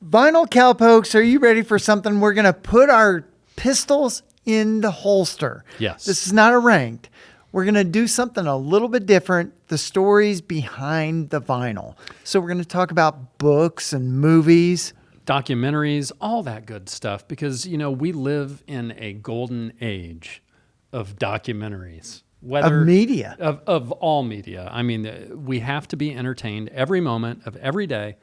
Vinyl cowpokes, are you ready for something? We're going to put our pistols in the holster. Yes. This is not a ranked. We're going to do something a little bit different, the stories behind the vinyl. So we're going to talk about books and movies. Documentaries, all that good stuff, because, you know, we live in a golden age of documentaries. Of media. Of all media. I mean, we have to be entertained every moment of every day.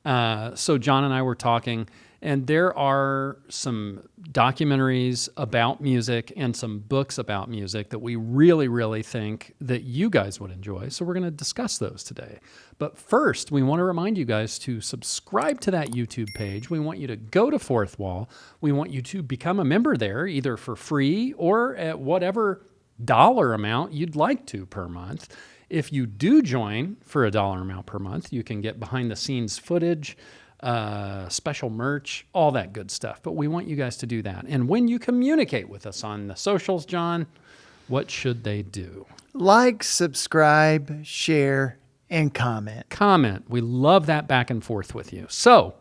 So John and I were talking, and there are some documentaries about music and some books about music that we really, really think that you guys would enjoy. So we're going to discuss those today. But first, we want to remind you guys to subscribe to that YouTube page. We want you to go to Fourth Wall. We want you to become a member there, either for free or at whatever dollar amount you'd like to per month. If you do join for a dollar amount per month, you can get behind the scenes footage, special merch, all that good stuff. But we want you guys to do that. And when you communicate with us on the socials, John, what should they do? Like, subscribe, share, and comment. Comment. We love that back and forth with you. So,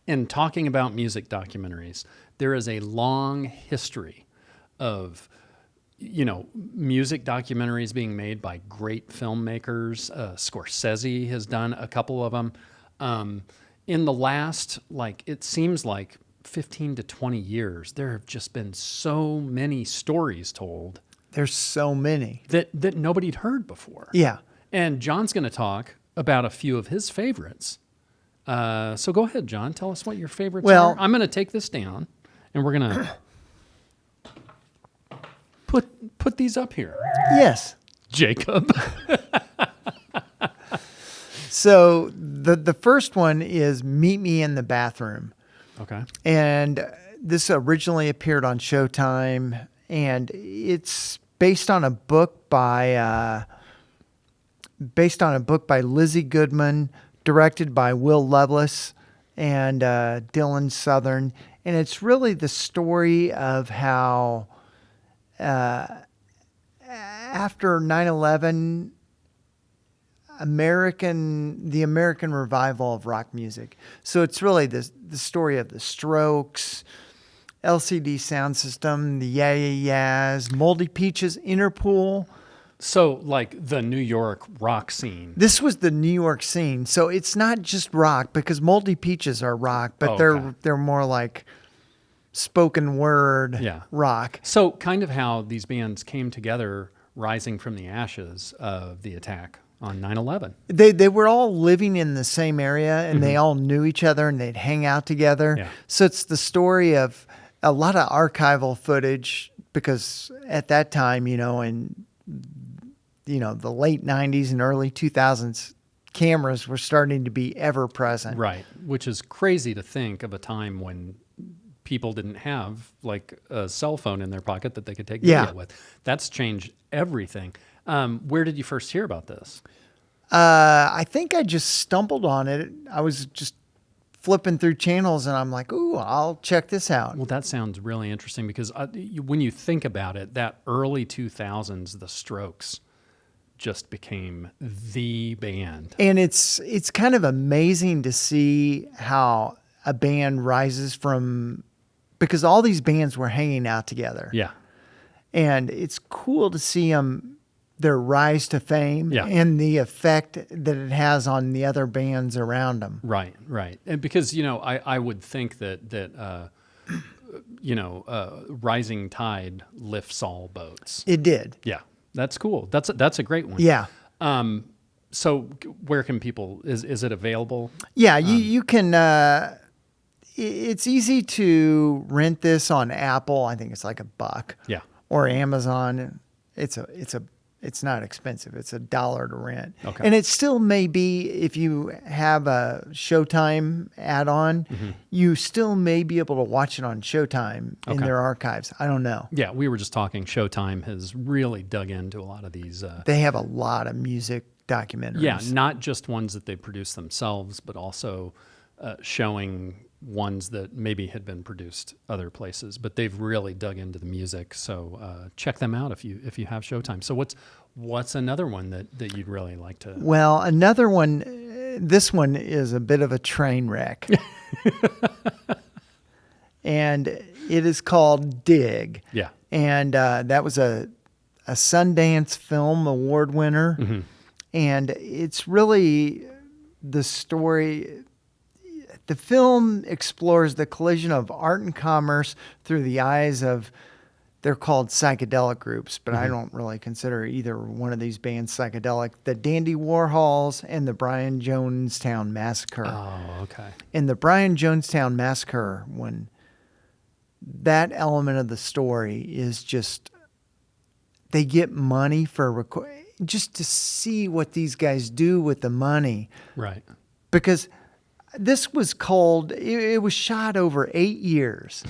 in talking about music documentaries, there is a long history of music documentaries being made by great filmmakers. Scorsese has done a couple of them. In the last, it seems like 15 to 20 years, there have just been so many stories told. There's so many. That nobody'd heard before. Yeah. And John's going to talk about a few of his favorites. So go ahead, John. Tell us what your favorites are. I'm going to take this down, and we're going to put these up here. Yes. Jacob. So the first one is Meet Me in the Bathroom. Okay. And this originally appeared on Showtime, and it's based on a book by Lizzie Goodman, directed by Will Lovelace and Dylan Southern, and it's really the story of how after 9/11, the American revival of rock music. So it's really the story of the Strokes, LCD Sound System, the Yeah Yeah Yeahs, Moldy Peaches, Interpol. So like the New York rock scene. This was the New York scene. So it's not just rock, because Moldy Peaches are rock, but they're more like spoken word rock. So kind of how these bands came together, rising from the ashes of the attack on 9/11. They were all living in the same area, and they all knew each other, and they'd hang out together. Yeah. So it's the story of a lot of archival footage, because at that time, in the late 90s and early 2000s, cameras were starting to be ever present. Right, which is crazy to think of a time when people didn't have like a cell phone in their pocket that they could take video with. That's changed everything. Where did you first hear about this? I think I just stumbled on it. I was just flipping through channels, and I'm like, ooh, I'll check this out. Well, that sounds really interesting, because when you think about it, that early 2000s, the Strokes just became the band. And it's kind of amazing to see how a band rises from, because all these bands were hanging out together. Yeah. And it's cool to see their rise to fame and the effect that it has on the other bands around them. Right. And because, I would think that rising tide lifts all boats. It did. Yeah. That's cool. That's a great one. Yeah. So where can people, is it available? Yeah, you can, it's easy to rent this on Apple. I think it's like $1. Yeah. Or Amazon. It's not expensive. It's $1 to rent. Okay. And it still may be, if you have a Showtime add-on, you still may be able to watch it on Showtime in their archives. I don't know. Yeah, we were just talking. Showtime has really dug into a lot of these. They have a lot of music documentaries. Yeah, not just ones that they produce themselves, but also showing ones that maybe had been produced other places, but they've really dug into the music. So check them out if you have Showtime. So what's another one that you'd really like to? Well, another one this one is a bit of a train wreck. And it is called Dig. Yeah. And that was a Sundance Film Award winner. Mm-hmm. And it's really the story. The film explores the collision of art and commerce through the eyes of, they're called psychedelic groups, but I don't really consider either one of these bands psychedelic. The Dandy Warhols and the Brian Jonestown Massacre. Oh, okay. In the Brian Jonestown Massacre, when that element of the story is just, they get money for just to see what these guys do with the money. Right. Because this was called, it was shot over 8 years,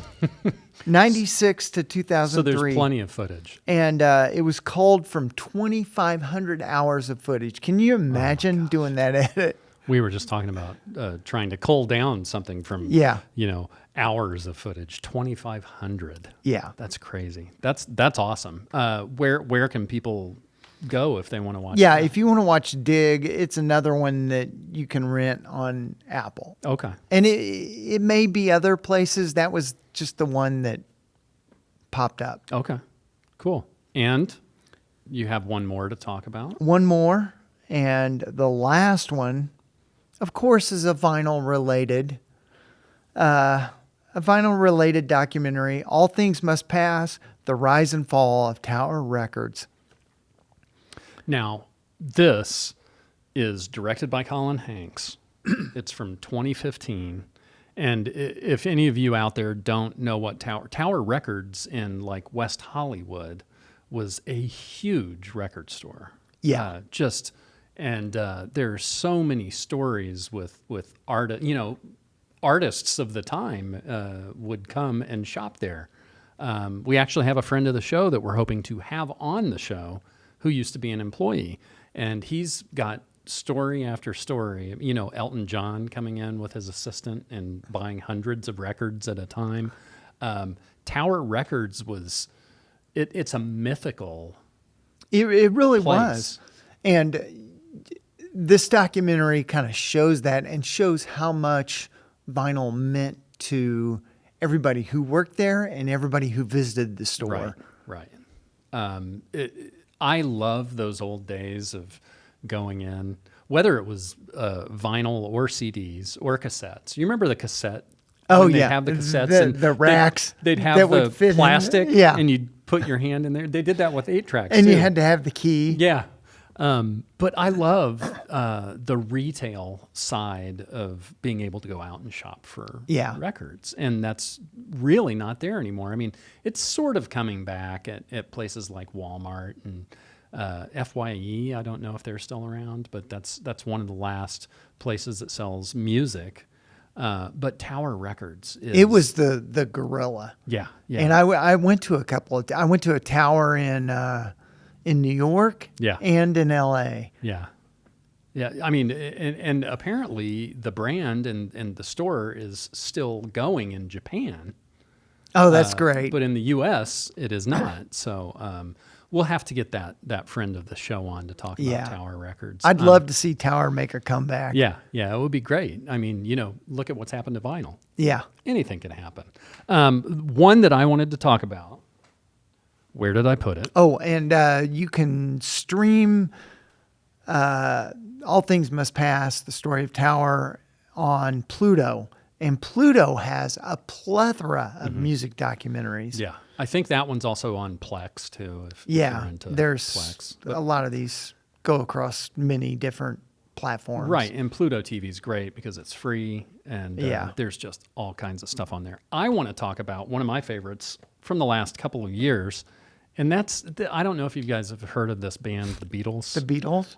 96 to 2003. So there's plenty of footage. And it was culled from 2,500 hours of footage. Can you imagine doing that edit? We were just talking about trying to cull down something from, hours of footage. 2,500. Yeah. That's crazy. That's awesome. Where can people go if they want to watch? Yeah, that? if you want to watch Dig, it's another one that you can rent on Apple. Okay. And it may be other places. That was just the one that popped up. Okay. Cool. And you have one more to talk about? One more. And the last one, of course, is a vinyl related documentary. All Things Must Pass, The Rise and Fall of Tower Records. Now, this is directed by Colin Hanks. It's from 2015. And if any of you out there don't know what Tower Records in like West Hollywood was a huge record store. Yeah. There's so many stories with artists of the time would come and shop there. We actually have a friend of the show that we're hoping to have on the show who used to be an employee, and he's got story after story. Elton John coming in with his assistant and buying hundreds of records at a time. Tower Records was, it's a mythical It really place. was. And this documentary kind of shows that and shows how much vinyl meant to everybody who worked there and everybody who visited the store. Right. I love those old days of going in, whether it was vinyl or CDs or cassettes. You remember the cassette? Oh, They'd yeah. have the cassettes and the racks. They'd have that would fit the plastic, Yeah. and you'd put your hand in there. They did that with 8-tracks And too. you had to have the key. Yeah. But I love the retail side of being able to go out and shop for records. And that's really not there anymore. I mean, it's sort of coming back at places like Walmart and FYE. I don't know if they're still around, but that's one of the last places that sells music. But Tower Records is... It was the gorilla. Yeah. And I went to I went to a tower in New York and in LA. Yeah. I mean, and apparently the brand and the store is still going in Japan. Oh, that's great. But in the U.S., it is not. So we'll have to get that friend of the show on to talk about Tower Records. I'd love to see Tower make a comeback. Yeah, it would be great. I mean, look at what's happened to vinyl. Yeah. Anything can happen. One that I wanted to talk about. Where did I put it? Oh, and you can stream All Things Must Pass, the story of Tower, on Pluto. And Pluto has a plethora of music documentaries. Yeah. I think that one's also on Plex, too. If you're into there's Plex. a lot of these go across many different platforms. Right. And Pluto TV is great because it's free and there's just all kinds of stuff on there. I want to talk about one of my favorites from the last couple of years. And that's, I don't know if you guys have heard of this band, The Beatles. The Beatles?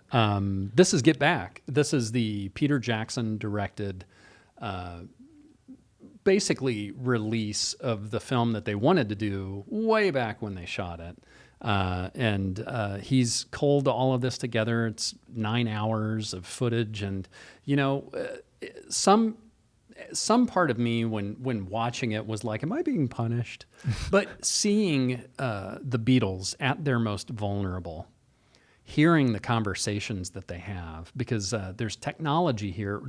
This is Get Back. This is the Peter Jackson directed, basically release of the film that they wanted to do way back when they shot it. And he's culled all of this together. It's 9 hours of footage. And, some part of me when watching it was like, am I being punished? But seeing the Beatles at their most vulnerable, hearing the conversations that they have, because there's technology here.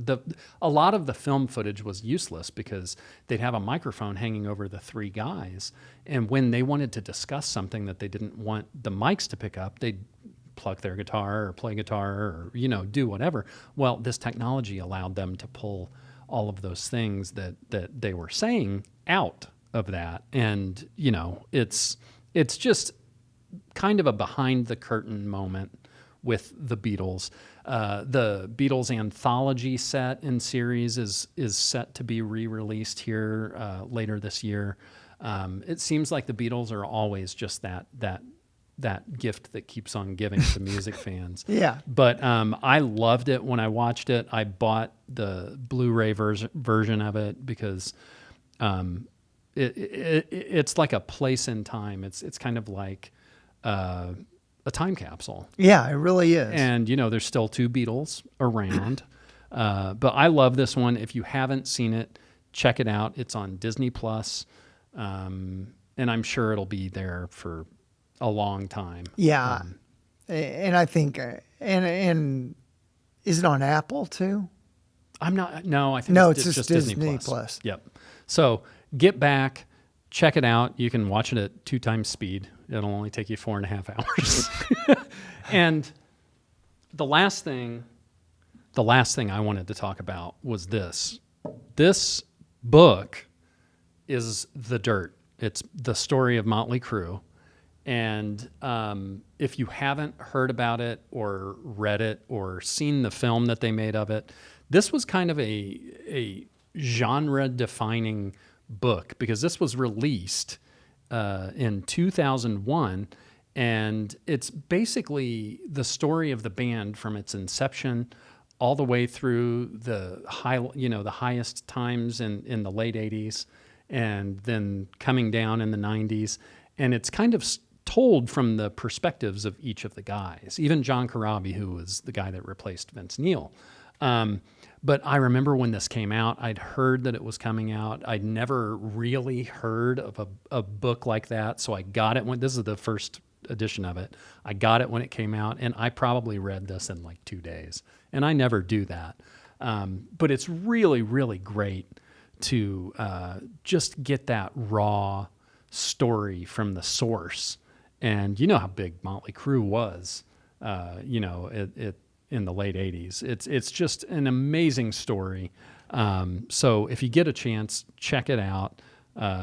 A lot of the film footage was useless because they'd have a microphone hanging over the three guys, and when they wanted to discuss something that they didn't want the mics to pick up, they'd pluck their guitar or play guitar or do whatever. Well, this technology allowed them to pull all of those things that they were saying out of that, and it's just kind of a behind the curtain moment with the Beatles. The Beatles anthology set and series is set to be re-released here later this year. It seems like the Beatles are always just that gift that keeps on giving to music fans. Yeah. But I loved it when I watched it. I bought the Blu-ray version of it because it's like a place in time. It's kind of like a time capsule. Yeah, it really is. And, there's still two Beatles around. But I love this one. If you haven't seen it, check it out. It's on Disney Plus. And I'm sure it'll be there for a long time. Yeah. And I think, and is it on Apple too? No, I think No, it's it's just Disney Disney Plus. Yep. So get back, check it out. You can watch it at 2 times speed. It'll only take you 4.5 hours. And the last thing I wanted to talk about was this. This book is The Dirt. It's the story of Motley Crue. And if you haven't heard about it or read it or seen the film that they made of it, this was kind of a genre-defining book, because this was released in 2001, and it's basically the story of the band from its inception all the way through the highest times in the late 80s, and then coming down in the 90s. And it's kind of told from the perspectives of each of the guys, even John Corabi, who was the guy that replaced Vince Neil. But I remember when this came out, I'd heard that it was coming out. I'd never really heard of a book like that, so I got it this is the first edition of it. I got it when it came out, and I probably read this in like 2 days, and I never do that. But it's really, really great to just get that raw story from the source. And you know how big Motley Crue was, in the late 80s. It's just an amazing story. So if you get a chance, check it out.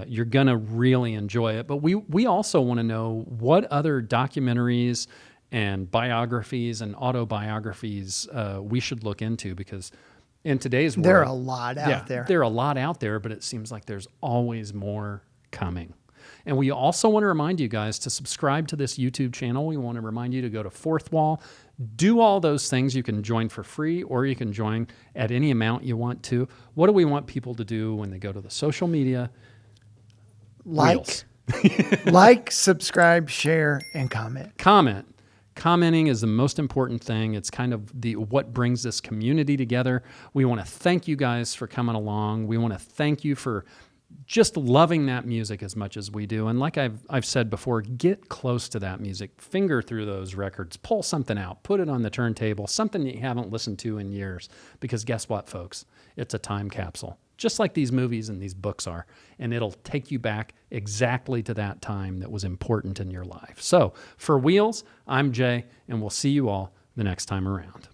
You're going to really enjoy it. But we also want to know what other documentaries and biographies and autobiographies we should look into, because in today's world, there are a lot out there. There are a lot out there, but it seems like there's always more coming. And we also want to remind you guys to subscribe to this YouTube channel. We want to remind you to go to Fourth Wall. Do all those things. You can join for free, or you can join at any amount you want to. What do we want people to do when they go to the social media? Like, like, subscribe, share, and comment. Commenting is the most important thing. It's kind of what brings this community together. We want to thank you guys for coming along. We want to thank you for just loving that music as much as we do. And like I've said before, get close to that music, finger through those records, pull something out, put it on the turntable, something that you haven't listened to in years. Because guess what, folks? It's a time capsule, just like these movies and these books are. And it'll take you back exactly to that time that was important in your life. So for Wheels, I'm Jay, and we'll see you all the next time around.